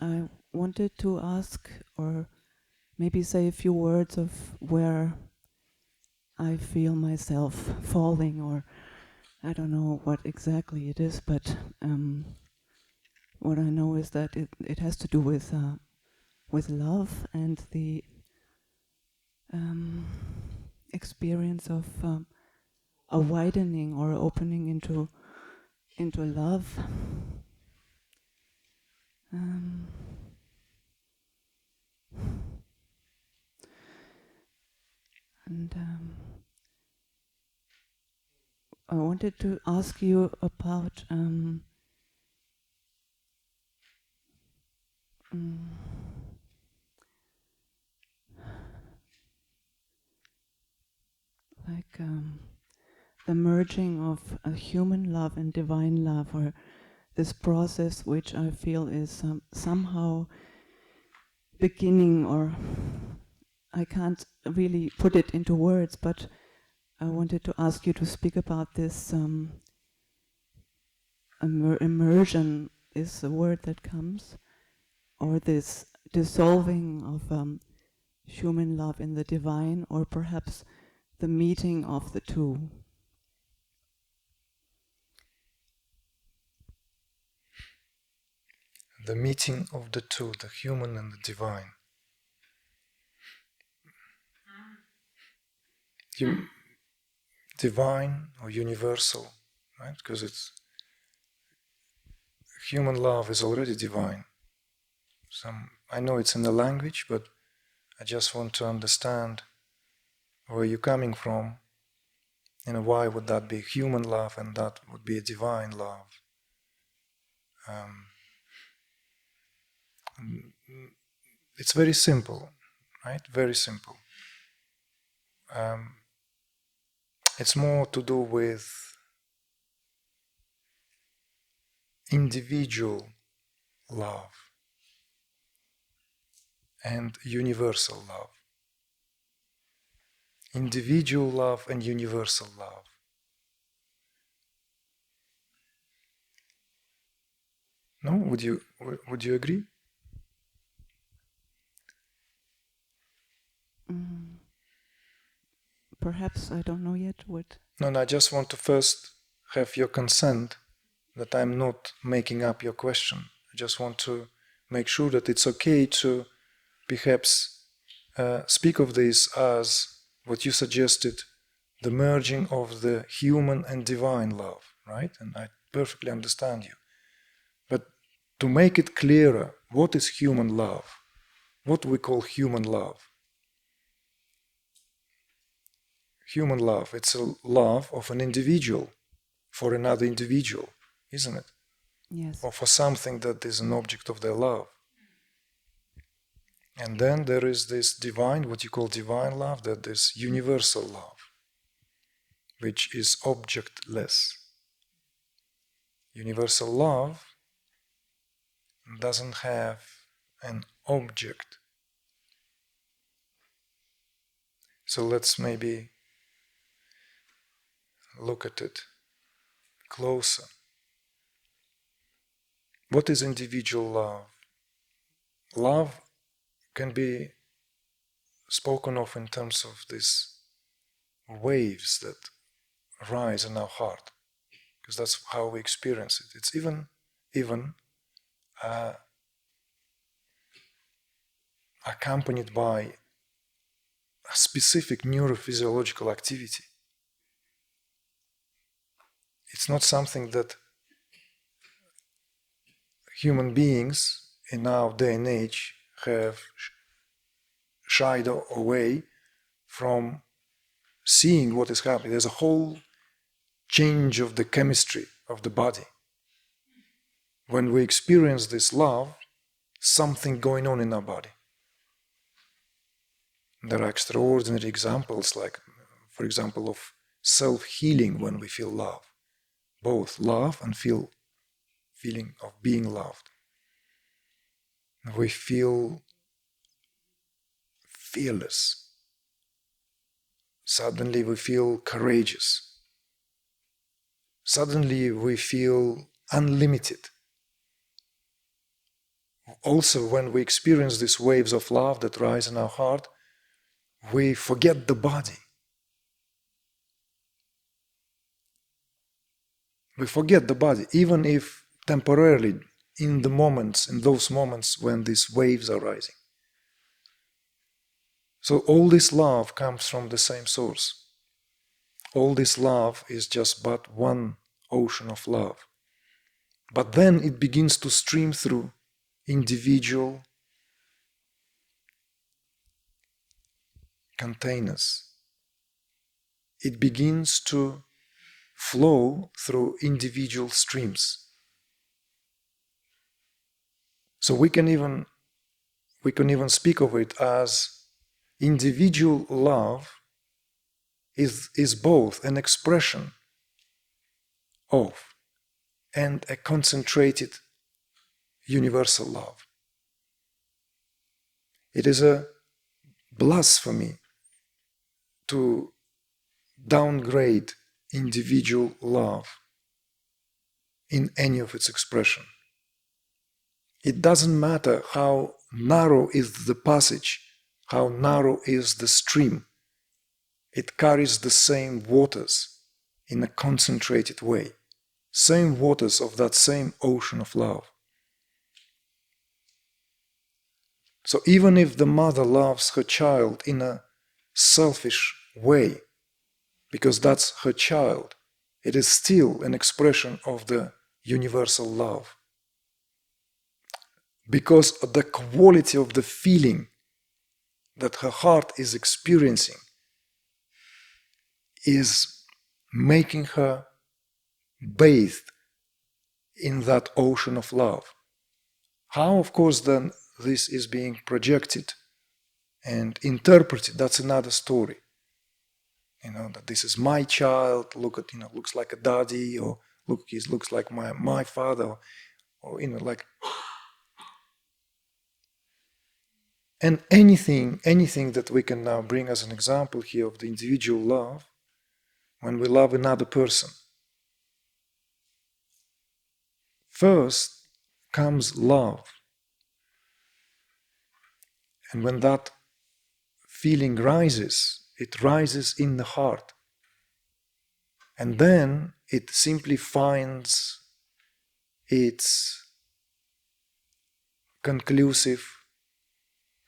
I wanted to ask, or maybe say a few words of where I feel myself falling, or I don't know what exactly it is, but what I know is that it has to do with love and the experience of a widening or opening into love. And I wanted to ask you about the merging of human love and divine love, or this process which I feel is somehow beginning, or I can't really put it into words, but I wanted to ask you to speak about this. Immersion is the word that comes, or this dissolving of human love in the divine, or perhaps the meeting of the two. The meeting of the two, the human and the divine. Divine or universal, right? Because it's human love is already divine. I know it's in the language, but I just want to understand where you're coming from, and why would that be human love and that would be a divine love. It's very simple, right? Very simple. It's more to do with individual love and universal love. Individual love and universal love. No? Would you agree? Perhaps, I don't know yet what. No, I just want to first have your consent that I'm not making up your question. I just want to make sure that it's okay to perhaps speak of this as what you suggested, the merging of the human and divine love, right? And I perfectly understand you. But to make it clearer, what is human love? What we call human love? Human love, it's a love of an individual for another individual, isn't it? Yes. Or for something that is an object of their love. And then there is this divine, what you call divine love, that is universal love, which is objectless. Universal love doesn't have an object. So let's maybe look at it closer. What is individual love? Love can be spoken of in terms of these waves that rise in our heart, because that's how we experience it. It's even accompanied by a specific neurophysiological activity. It's not something that human beings in our day and age have shied away from seeing what is happening. There's a whole change of the chemistry of the body. When we experience this love, something going on in our body. There are extraordinary examples, like, for example, of self-healing when we feel love. Both love and feeling of being loved. We feel fearless. Suddenly we feel courageous. Suddenly we feel unlimited. also when we experience these waves of love that rise in our heart, we forget the body. We forget the body, even if temporarily in those moments when these waves are rising. So all this love comes from the same source. All this love is just but one ocean of love. But then it begins to stream through individual containers. It begins to flow through individual streams. So we can even speak of it as individual love is both an expression of and a concentrated universal love. It is a blasphemy to downgrade individual love in any of its expression. It doesn't matter how narrow is the passage, how narrow is the stream. It carries the same waters in a concentrated way, same waters of that same ocean of love. So even if the mother loves her child in a selfish way, because that's her child, it is still an expression of the universal love. Because the quality of the feeling that her heart is experiencing is making her bathed in that ocean of love. How, of course, then this is being projected and interpreted, that's another story. That this is my child, look at, looks like a daddy, or look, he looks like my father, or like. And anything that we can now bring as an example here of the individual love, when we love another person, first comes love. And when that feeling rises, it rises in the heart. And then it simply finds its conclusive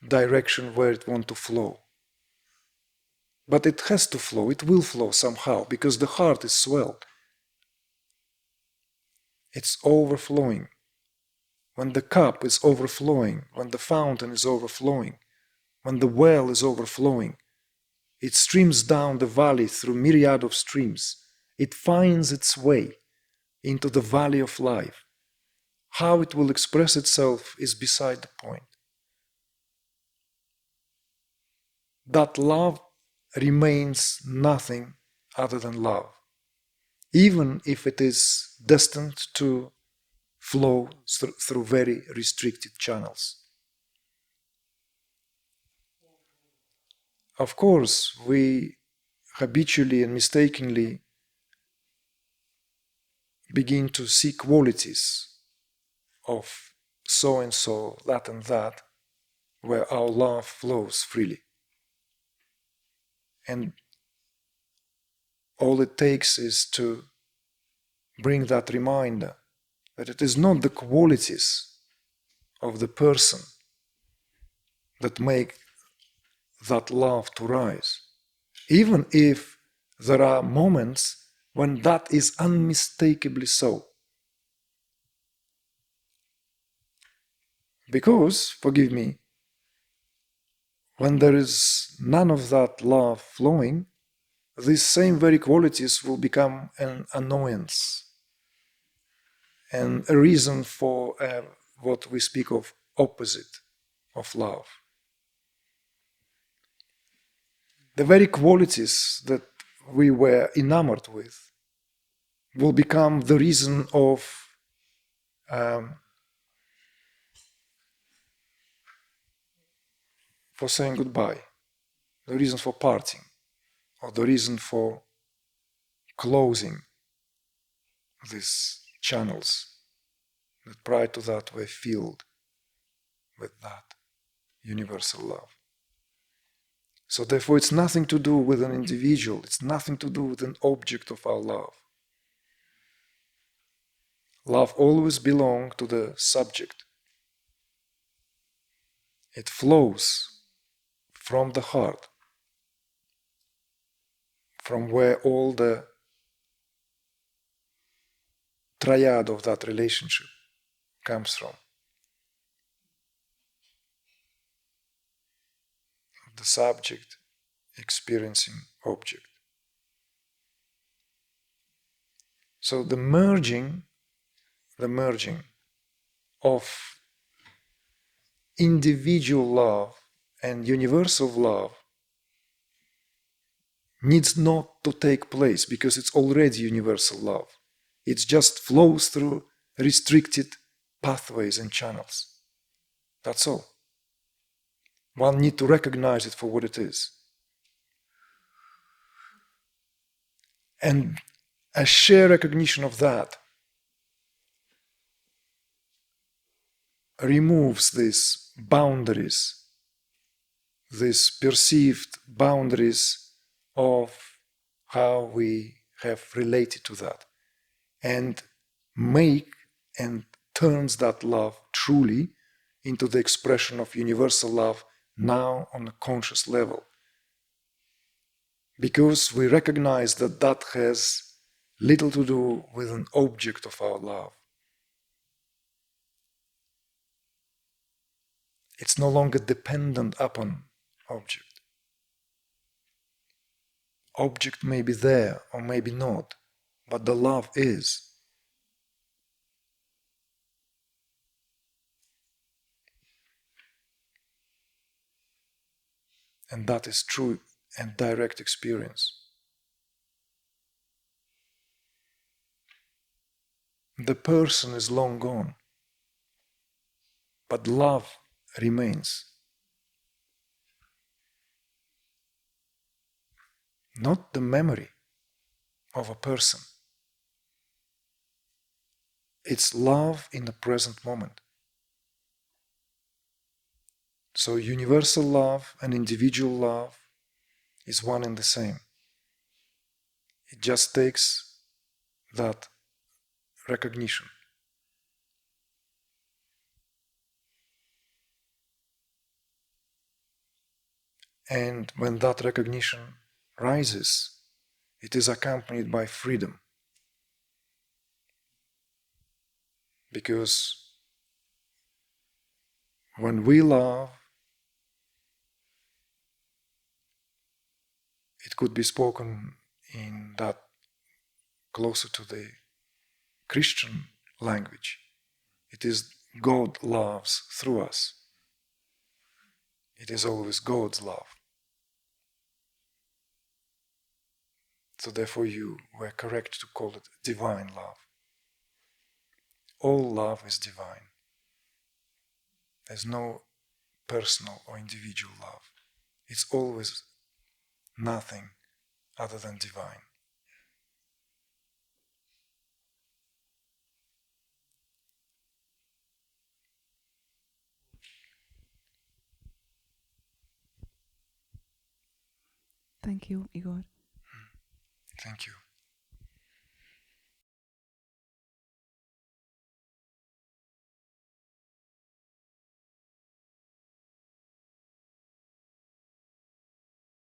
direction where it wants to flow. But it has to flow, it will flow somehow, because the heart is swelled. It's overflowing. When the cup is overflowing, when the fountain is overflowing, when the well is overflowing, it streams down the valley through myriad of streams. It finds its way into the valley of life. How it will express itself is beside the point. That love remains nothing other than love, even if it is destined to flow through very restricted channels. Of course, we habitually and mistakenly begin to see qualities of so and so, that and that, where our love flows freely. And all it takes is to bring that reminder that it is not the qualities of the person that make that love to rise, even if there are moments when that is unmistakably so. Because, forgive me, when there is none of that love flowing, these same very qualities will become an annoyance and a reason for what we speak of opposite of love. The very qualities that we were enamored with will become the reason of for saying goodbye, the reason for parting, or the reason for closing these channels that prior to that were filled with that universal love. So therefore it's nothing to do with an individual, it's nothing to do with an object of our love. Love always belongs to the subject. It flows from the heart, from where all the triad of that relationship comes from. The subject experiencing object. So the merging of individual love and universal love needs not to take place because it's already universal love. It just flows through restricted pathways and channels. That's all. One needs to recognize it for what it is. And a sheer recognition of that removes these boundaries, these perceived boundaries of how we have related to that, and turns that love truly into the expression of universal love now on a conscious level. Because we recognize that that has little to do with an object of our love. It's no longer dependent upon object. Object may be there or maybe not, but the love is. And that is true and direct experience. The person is long gone, but love remains. Not the memory of a person. It's love in the present moment. So universal love and individual love is one and the same. It just takes that recognition. And when that recognition rises, it is accompanied by freedom. Because when we love, it could be spoken in that closer to the Christian language. It is God loves through us. It is always God's love. So therefore you were correct to call it divine love. All love is divine. There's no personal or individual love. It's always nothing other than divine. Thank you, Igor. Thank you.